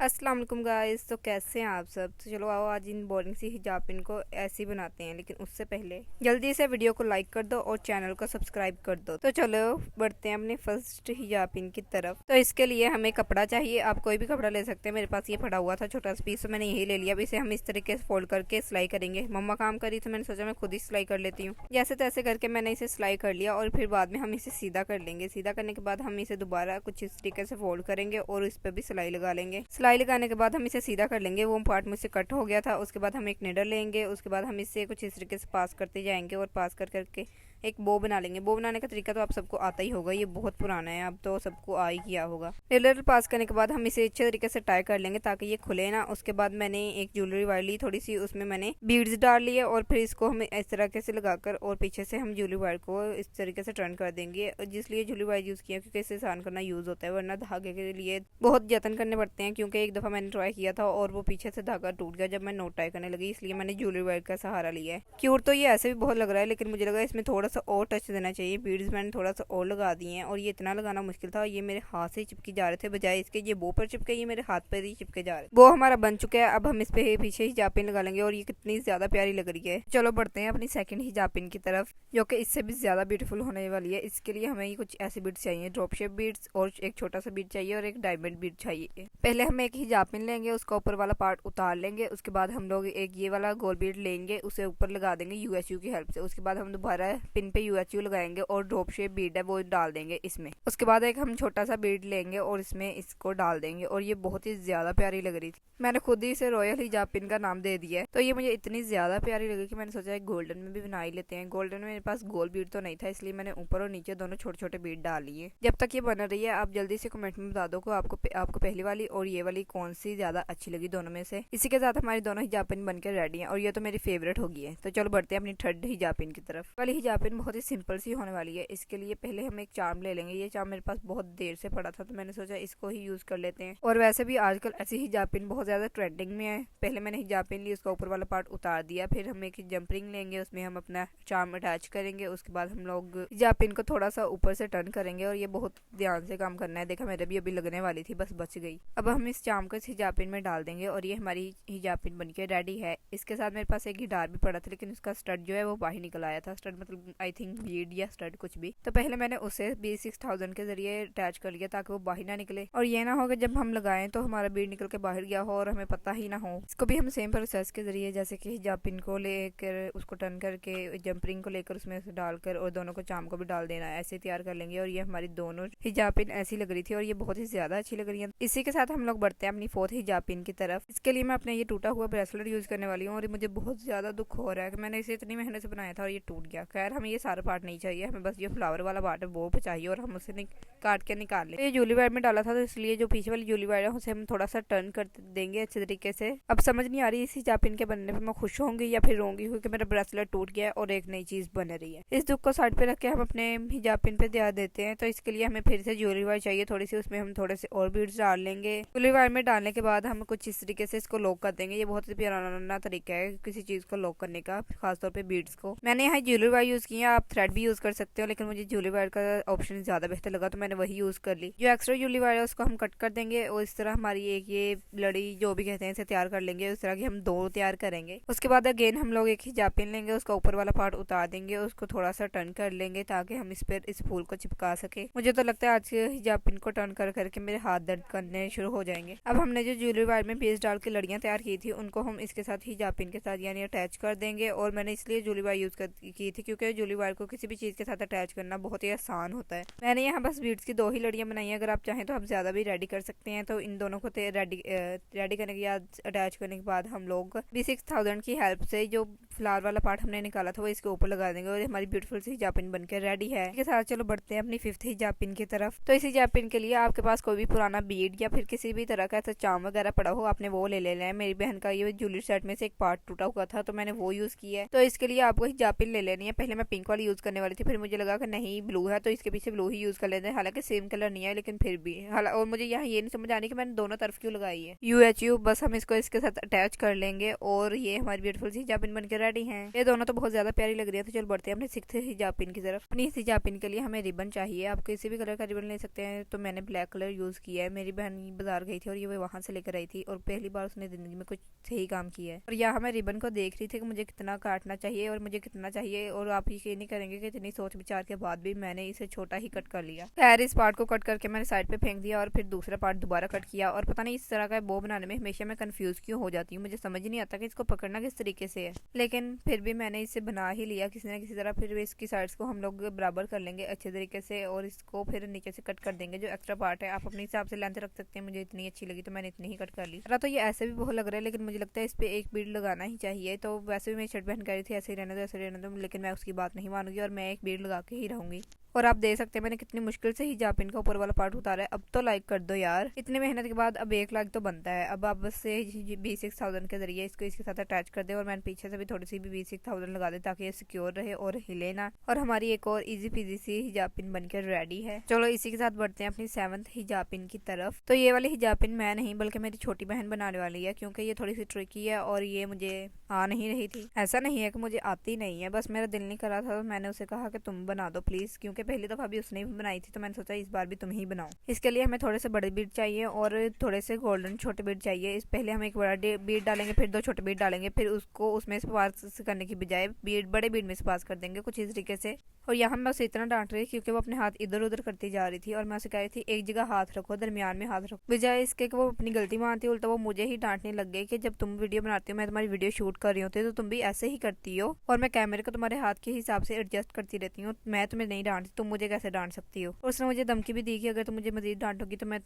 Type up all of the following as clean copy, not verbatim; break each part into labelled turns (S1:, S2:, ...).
S1: अस्सलाम वालेकुम गाइस। तो कैसे हैं आप सब। तो चलो आओ आज इन बोरिंग सी हिजाब पिन को ऐसे ही बनाते हैं, लेकिन उससे पहले जल्दी से वीडियो को लाइक कर दो और चैनल को सब्सक्राइब कर दो। तो चलो बढ़ते हैं अपने फर्स्ट हिजाब पिन की तरफ। तो इसके लिए हमें कपड़ा चाहिए, आप कोई भी कपड़ा ले सकते हैं। मेरे पास ये पड़ा हुआ था छोटा सा पीस, तो मैंने यही ले लिया। अब इसे हम इस तरीके से फोल्ड करके सिलाई करेंगे। मम्मा काम करी तो मैंने सोचा मैं खुद ही सिलाई कर लेती हूँ। जैसे तैसे करके मैंने इसे सिलाई कर लिया और फिर बाद में हम इसे सीधा कर लेंगे। सीधा करने के बाद हम इसे दोबारा कुछ इस तरीके से फोल्ड करेंगे और इस पर भी सिलाई लगा लेंगे। सिलाई लगाने के बाद हम इसे सीधा कर लेंगे। वो पार्ट मुझसे कट हो गया था। उसके बाद हम एक निडल लेंगे। उसके बाद हम इसे कुछ इस तरीके से पास करते जाएंगे और पास कर करके एक बो बना लेंगे। बो बनाने का तरीका तो आप सबको आता ही होगा, ये बहुत पुराना है, अब तो सबको आ ही किया होगा। निडल पास करने के बाद हम इसे अच्छे तरीके से टाई कर लेंगे ताकि ये खुले ना। उसके बाद मैंने एक ज्वेलरी वायर ली थोड़ी सी, उसमें मैंने बीड्स डाल लिए और फिर इसको हम इस तरीके से लगाकर और पीछे से हम ज्वेलरी वायर को इस तरीके से टर्न कर देंगे। जिसलिए ज्वेलरी वायर यूज़ किया क्योंकि इसे आसान करना यूज़ होता है, वरना धागे के लिए बहुत जतन करने पड़ते हैं। क्योंकि एक दफ़ा मैंने ट्राई किया था और वो पीछे से धागा टूट गया जब मैं नोट टाई करने लगी, इसलिए मैंने ज्वेलरी वायर का सहारा लिया है। क्यूट तो ये ऐसे भी बहुत लग रहा है, लेकिन मुझे लगा इसमें थोड़ा सा और टच देना चाहिए। बीड्स मैंने थोड़ा सा और लगा दिए हैं और ये इतना लगाना मुश्किल था, ये मेरे हाथ से चिपके जा रहे थे, बजाय इसके ये बो पर चिपके ये मेरे हाथ पर ही चिपके जा रहे। वो हमारा बन चुका है। अब हम इस पे पीछे हिजाब पिन लगा लेंगे और ये कितनी ज्यादा प्यारी लग रही है। चलो बढ़ते हैं अपनी सेकंड हिजाब पिन की तरफ, जो कि इससे भी ज्यादा ब्यूटीफुल होने वाली है। इसके लिए हमें कुछ ऐसे बीड्स चाहिए, ड्रॉप शेप बीड्स, और एक छोटा सा बीड चाहिए और एक डायमंड बीड चाहिए। पहले हम एक हिजाब पिन लेंगे, उसका ऊपर वाला पार्ट उतार लेंगे। उसके बाद हम लोग एक ये वाला गोल बीड लेंगे, उसे ऊपर लगा देंगे यूएसयू की हेल्प से। उसके बाद हम दोबारा पिन पे यूएसयू लगाएंगे और ड्रॉप शेप बीड है वो डाल देंगे इसमें। उसके बाद एक हम छोटा सा बीड लेंगे और इसमें इसको डाल देंगे और ये बहुत ही ज्यादा प्यारी लग रही थी। मैंने खुद ही इसे रॉयल हिजाब पिन का नाम दे दिया है। तो ये मुझे इतनी ज्यादा प्यारी लगी कि मैंने सोचा गोल्डन में भी बना ही लेते हैं। गोल्डन में मेरे पास गोल बीड तो नहीं था, इसलिए मैंने ऊपर और नीचे दोनों छोटे छोटे बीड डाल लिए। जब तक ये बन रही है आप जल्दी से कमेंट में बता दो को आपको पहली वाली और ये वाली कौन सी ज्यादा अच्छी लगी दोनों में से। इसी के साथ हमारी दोनों हिजाब पिन बनकर रेडी है और ये तो मेरी फेवरेट होगी है। तो चलो बढ़ते हैं अपनी थर्ड हिजाब पिन की तरफ। वाली हिजाब पिन बहुत ही सिंपल सी होने वाली है। इसके लिए पहले हम एक चार्म ले लेंगे। ये चार्म मेरे पास बहुत देर से पड़ा था तो मैंने सोचा इसको ही यूज कर लेते हैं। और वैसे भी आजकल ऐसी हिजाब पिन बहुत ज्यादा ट्रेंडिंग में है। पहले मैंने हिजाब पिन ली, उसका ऊपर वाला पार्ट उतार दिया, फिर हम एक जंप रिंग लेंगे, उसमें हम अपना चार्म अटैच करेंगे। उसके बाद हम लोग हिजाब पिन को थोड़ा सा ऊपर से टर्न करेंगे और ये बहुत ध्यान से काम करना है। देखा मेरे भी अभी लगने वाली थी, बस बच गई। अब हम इस चार्म को इस हिजाब पिन में डाल देंगे और ये हमारी हिजाब पिन बनके रेडी है। इसके साथ मेरे पास एक गिटार भी पड़ा था, लेकिन उसका स्टड जो है वो बाहर निकल आया था। स्टड मतलब आई थिंक बीड या स्टड कुछ भी। तो पहले मैंने उसे 6000 के जरिए अटैच कर लिया ताकि वो बाहर ना निकले और ये ना हो कि जब हम लगाएं तो हमारा बीड निकल के बाहर गया हो और हमें पता ही ना हो। इसको भी हम सेम प्रोसेस के जरिए जैसे कि हिजाब पिन को लेकर उसको टर्न करके जंप रिंग को लेकर उसमें से डालकर और दोनों को चार्म को भी डाल देना है, ऐसे तैयार कर लेंगे। और ये हमारी दोनों हिजाब पिन ऐसी लग रही थी और ये बहुत ही ज्यादा अच्छी लग रही है। इसी के साथ हम लोग बढ़ते हैं अपनी फोर्थ हिजाब पिन की तरफ। इसके लिए मैं अपने ये टूटा हुआ ब्रेसलेट यूज करने वाली हूँ और मुझे बहुत ज्यादा दुख हो रहा है कि मैंने इसे इतनी मेहनत से बनाया था और ये टूट गया। खैर हमें ये सारा पार्ट नहीं चाहिए, हमें बस ये फ्लावर वाला पार्ट है वो चाहिए और हम उसे काट के निकाल लें। ये ज्वेलरी वायर में डाला था तो इसलिए जो पीछे वाली ज्वेलरी वायर है उसे हम थोड़ा सा टर्न कर देंगे अच्छे तरीके से। अब समझ नहीं आ रही इस हिजाब पिन के बनने पे मैं खुश होंगी या फिर रोंगी क्योंकि मेरा ब्रेसलेट टूट गया है और एक नई चीज बन रही है। इस दुख को साइड पे रख के हम अपने हिजाब पिन पे ध्यान देते हैं। तो इसके लिए हमें फिर से ज्वेलरी वायर चाहिए थोड़ी सी, उसमें हम थोड़े से और बीड्स डाल लेंगे। ज्वेलरी वायर में डालने के बाद हम कुछ इस तरीके से इसको लॉक कर देंगे। ये बहुत ही प्यारा तरीका है किसी चीज को लॉक करने का, खासतौर पे बीड्स को। मैंने यहाँ ज्वेलरी वायर यूज किया, आप थ्रेड भी यूज कर सकते हो, लेकिन मुझे ज्वेलरी वायर का ऑप्शन ज्यादा बेहतर लगा तो मैंने वही यूज कर ली। जो एक्स्ट्रा ज्वेलरी वायर है उसको हम कट कर देंगे और इस तरह हमारी एक ये लड़ी जो भी कहते हैं इसे तैयार कर लेंगे। उस तरह की हम दो तैयार करेंगे। उसके बाद अगेन हम लोग एक हिजाब पिन लेंगे, उसका ऊपर वाला पार्ट उतार देंगे, उसको थोड़ा सा टर्न कर लेंगे ताकि हम इस पर इस फूल को चिपका सके। मुझे तो लगता है आज के हिजाब पिन को टर्न कर करके मेरे हाथ दर्द करने शुरू हो जाएंगे। अब हमने जो ज्वेलरी वायर में बेस डाल के लड़ियां तैयार की थी उनको हम इसके साथ हिजाब पिन के साथ यानी अटैच कर देंगे। और मैंने इसलिए ज्वेलरी वायर यूज की थी क्योंकि ज्वेलरी वायर को किसी भी चीज के साथ अटैच करना बहुत ही आसान होता है। मैंने यहाँ बस बीड्स की 2 ही लड़ियां बनाई है, अगर आप चाहें तो आप ज्यादा भी रेडी कर सकते हैं। तो इन दोनों को रेडी करने के बाद अटैच करने के बाद हम लोग 6000 की हेल्प से जो फ्लावर वाला पार्ट हमने निकाला था वो इसके ऊपर लगा देंगे और हमारी ब्यूटीफुल सी हिजाब पिन बनकर रेडी है। इसके साथ चलो बढ़ते हैं अपनी फिफ्थ हिजाब पिन की तरफ। तो इस हिजाब पिन के लिए आपके पास कोई भी पुराना बीड या फिर किसी भी तरह का ऐसा चार्म वगैरह पड़ा हो आपने वो ले लेना है। मेरी बहन का ये ज्वेलरी सेट में से एक पार्ट टूटा हुआ था तो मैंने वो यूज किया है। तो इसके लिए आपको हिजाब पिन ले लेनी है। पहले मैं पिंक वाली यूज करने वाली थी, फिर मुझे लगा कि नहीं ब्लू है तो इसके पीछे ब्लू ही यूज कर लेते हैं, हालांकि सेम कलर नहीं है लेकिन फिर भी। और मुझे यहाँ ये नहीं समझ आनी कि मैंने दोनों तरफ क्यों लगाई है UHU। बस हम इसको इसके साथ अटैच कर लेंगे और ये हमारी ब्यूटीफुल सी हिजाब पिन बनकर रेडी है। ये दोनों तो बहुत ज्यादा प्यारी लग रही है। तो चल बढ़ते हैं अपने 6th हिजाब पिन की तरफ। अपनी इस हिजाब पिन के लिए हमें रिबन चाहिए, आप किसी भी कलर का रिबन ले सकते हैं। तो मैंने ब्लैक कलर यूज किया है। मेरी बहन बाजार गई थी और ये वहां से लेकर आई थी और पहली बार उसने जिंदगी में कुछ सही काम किया है। और यहाँ मैं रिबन को देख रही थी कि मुझे कितना काटना चाहिए और मुझे कितना चाहिए, और आप ये नहीं करेंगे कि इतनी सोच विचार के बाद भी मैंने इसे छोटा ही कट कर लिया। खैर इस पार्ट को कट करके मैंने साइड पे फेंक दिया और फिर दूसरा पार्ट दोबारा कट किया। और पता नहीं इस तरह का बो बनाने में हमेशा मैं कंफ्यूज क्यों हो जाती हूँ, मुझे समझ नहीं आता कि इसको पकड़ना किस तरीके से है, लेकिन फिर भी मैंने इसे बना ही लिया किसी न किसी तरह। फिर इसकी साइड्स को हम लोग बराबर कर लेंगे अच्छे तरीके से और इसको फिर नीचे से कट कर देंगे। जो एक्स्ट्रा पार्ट है आप अपने हिसाब से लेंथ रख सकते हैं, मुझे इतनी अच्छी लगी तो मैंने इतनी ही कट कर ली। तो ये ऐसे भी बहुत लग रहा है, लेकिन मुझे लगता है इस पे एक बीड लगाना ही चाहिए। तो वैसे भी मेरी शर्ट बहन कह रही थी ऐसे ही रहने दो ऐसे रहने दो, लेकिन मैं उसकी बात नहीं मानूंगी और मैं एक बीड लगा के ही रहूंगी। और आप देख सकते हैं मैंने कितनी मुश्किल से हिजाब पिन का ऊपर वाला पार्ट उतारा है। अब तो लाइक कर दो यार, इतनी मेहनत के बाद अब 1 लाख तो बनता है। अब आप बस से B6000 के जरिए इसको इसके साथ अटैच कर दे और मैंने पीछे से भी थोड़ी सी भी B6000 लगा दे ताकि ये सिक्योर रहे और हिले ना। और हमारी एक और इजी पीजी सी हिजाब पिन बनकर रेडी है। चलो इसी के साथ बढ़ते हैं अपनी 7th हिजाब पिन की तरफ। तो ये वाली हिजाब पिन मैं नहीं बल्कि मेरी छोटी बहन बनाने वाली है, क्योंकि ये थोड़ी सी ट्रिकी है और ये मुझे आ नहीं रही थी। ऐसा नहीं है कि मुझे आती नहीं है, बस मेरा दिल नहीं कर रहा था तो मैंने उसे कहा कि तुम बना दो प्लीज, क्योंकि पहली दफा भी उसने बनाई थी तो मैंने सोचा इस बार भी तुम ही बनाओ। इसके लिए हमें थोड़े से बड़े बीड चाहिए और थोड़े से गोल्डन छोटे बीड चाहिए। इस पहले हम एक बड़ा बीड डालेंगे, फिर 2 छोटे बीड डालेंगे, फिर उसको उसमें से पास करने की बजाय बड़े बीड में से पास कर देंगे कुछ इस तरीके से। और यहाँ मैं उसे इतना डांट रही क्योंकि वो अपने हाथ इधर उधर करती जा रही थी और मैं उसे कह रही थी एक जगह हाथ रखो, दरमियान में हाथ रखो। बजाय इसके कि वो अपनी गलती मानती, उल्टा वो मुझे ही डांटने लग गई कि जब तुम वीडियो बनाती हो, मैं तुम्हारी वीडियो शूट कर रही होती तो तुम भी ऐसे ही करती हो और मैं कैमरे को तुम्हारे हाथ के हिसाब से एडजस्ट करती रहती हूँ। मैं तुम्हें नहीं डांटती, तुम मुझे कैसे डांट सकती हो। और उसने मुझे धमकी भी दी कि अगर तुम मुझे मजीद डांटोगी तो मैं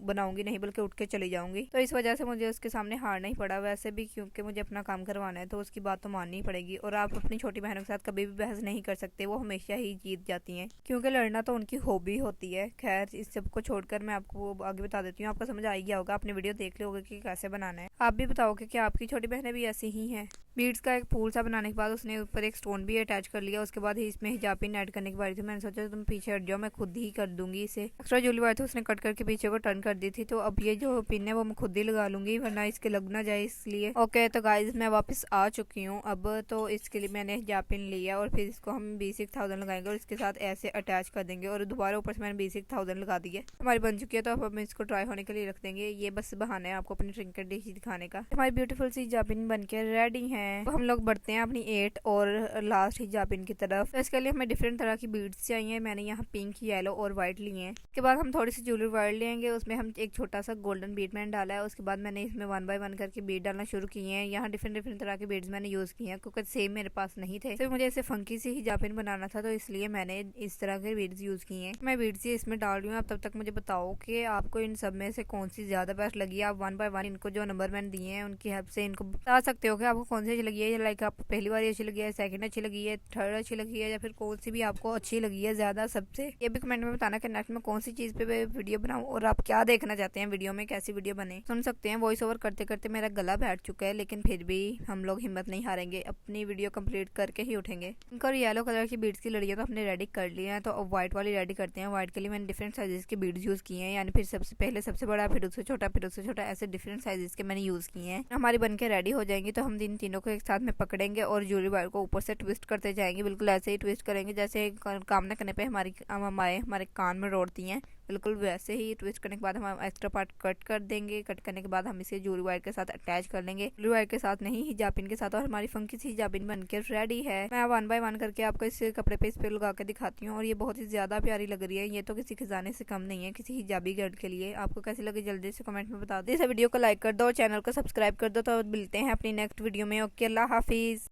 S1: बनाऊंगी नहीं बल्कि उठ के चली जाऊंगी। तो इस वजह से मुझे उसके सामने हारना ही पड़ा। वैसे भी क्योंकि मुझे अपना काम करवाना है तो उसकी बात तो माननी ही पड़ेगी। और आप अपनी छोटी बहनों के साथ कभी भी बहस नहीं कर सकते, वो हमेशा ही जीत जाती हैं क्योंकि लड़ना तो उनकी हॉबी होती है। खैर इस सब को छोड़कर मैं आपको आगे बता देती हूँ, आपको समझ आ गया होगा, आपने वीडियो देख लिया होगा कि कैसे बनाना है। आप भी बताओगे कि आपकी छोटी बहनें भी ऐसी ही हैं। बीड्स का एक फूल सा बनाने के बाद उसने ऊपर एक स्टोन भी अटैच कर लिया। उसके बाद ही इसमें हिजाब पिन ऐड करने की बारी थी। मैंने सोचा तुम पीछे हट जाओ, मैं खुद ही कर दूंगी इसे। एक्स्ट्रा ज्वेलरी वाली थी उसने कट करके पीछे को टर्न कर दी थी, तो अब ये जो पिन है वो मैं खुद ही लगा लूंगी वरना इसके लग ना जाए इसलिए। ओके तो गाइज मैं वापस आ चुकी हूँ अब। तो इसके लिए मैंने हिजाब पिन लिया और फिर इसको हम B6000 लगाएंगे और इसके साथ ऐसे अटैच कर देंगे और दोबारा ऊपर से मैंने B6000 लगा दी है। हमारी बन चुकी है तो अब हम इसको ड्राई होने के लिए रख देंगे। ये बस बहाना है आपको अपनी ट्रिंकेट डिश दिखाने का। हमारी ब्यूटीफुल सी हिजाब पिन बन के रेडी है। तो हम लोग बढ़ते हैं अपनी 8 और लास्ट हिजाब पिन की तरफ। तो इसके लिए हमें डिफरेंट तरह की बीड्स चाहिए। मैंने यहाँ पिंक, येलो और व्हाइट लिए हैं। उसके बाद हम थोड़ी सी ज्वेलरी वायर लेंगे, उसमें हम एक छोटा सा गोल्डन बीड मैंने डाला है। उसके बाद मैंने इसमें 1 बाय 1 करके बीड डालना शुरू किए हैं। यहाँ डिफरेंट तरह के बीड्स मैंने यूज किए हैं क्योंकि सेम मेरे पास नहीं थे, तो मुझे इसे फंकी सी हिजाब पिन बनाना था तो इसलिए मैंने इस तरह के बीड्स यूज किए हैं। मैं बीड्स ही इसमें डाल रही हूँ। अब तब तक मुझे बताओ कि आपको इन सब में से कौन सी ज्यादा बेस्ट लगी है। आप 1 बाय 1 इनको जो नंबर मैंने दिए हैं उनकी हेल्प से इनको बता सकते हो कि आपको कौन सी अच्छी लगी है। लाइक आपको पहली बार अच्छी लगी है, सेकंड अच्छी लगी है, थर्ड अच्छी लगी है, या फिर कौन सी भी आपको अच्छी लगी है ज्यादा सबसे। ये भी कमेंट में बताना कि नेक्स्ट में कौन सी चीज पे वीडियो बनाऊं और आप क्या देखना चाहते हैं वीडियो में, कैसी वीडियो बने। सुन सकते हैं वॉइस ओवर करते करते मेरा गला बैठ चुका है, लेकिन फिर भी हम लोग हिम्मत नहीं हारेंगे, अपनी वीडियो कंप्लीट करके ही उठेंगे। इनको येलो कलर की बीड्स की लड़ियां तो हमने रेडी कर ली है, तो अब व्हाइट वाली रेडी करते हैं। व्हाइट के लिए मैंने डिफरेंट साइजेस के बीड्स यूज किए हैं, यानी फिर सबसे पहले सबसे बड़ा, फिर उससे छोटा, फिर उससे छोटा, ऐसे डिफरेंट साइजेस के मैंने यूज किए हैं। हमारी बनके रेडी हो जाएंगी तो हम इन तीनों को एक साथ में पकड़ेंगे और ज्वेलरी वायर को ऊपर से ट्विस्ट करते जाएंगे। बिल्कुल ऐसे ही ट्विस्ट करेंगे जैसे काम न करने पे हमारी माए हमारे कान में रोड़ती हैं, बिल्कुल वैसे ही ट्विस्ट करने के बाद हम एक्स्ट्रा पार्ट कट कर देंगे। कट करने के बाद हम इसे ज्वेलरी वायर के साथ अटैच कर लेंगे, ज्वेलरी वायर के साथ नहीं हिजाब पिन के साथ, और हमारी फंकी सी हिजाब पिन बनकर रेडी है। मैं 1 बाय 1 करके आपको इस कपड़े पे इस पे लगा के दिखाती हूँ और ये बहुत ही ज्यादा प्यारी लग रही है। ये तो किसी खजाने से कम नहीं है किसी हिजाबी गर्ल के लिए। आपको कैसी लगी जल्दी से कमेंट में बता दो। इस वीडियो को लाइक कर दो और चैनल को सब्सक्राइब कर दो। तो मिलते हैं अपनी नेक्स्ट वीडियो में। ओके, अल्लाह हाफिज।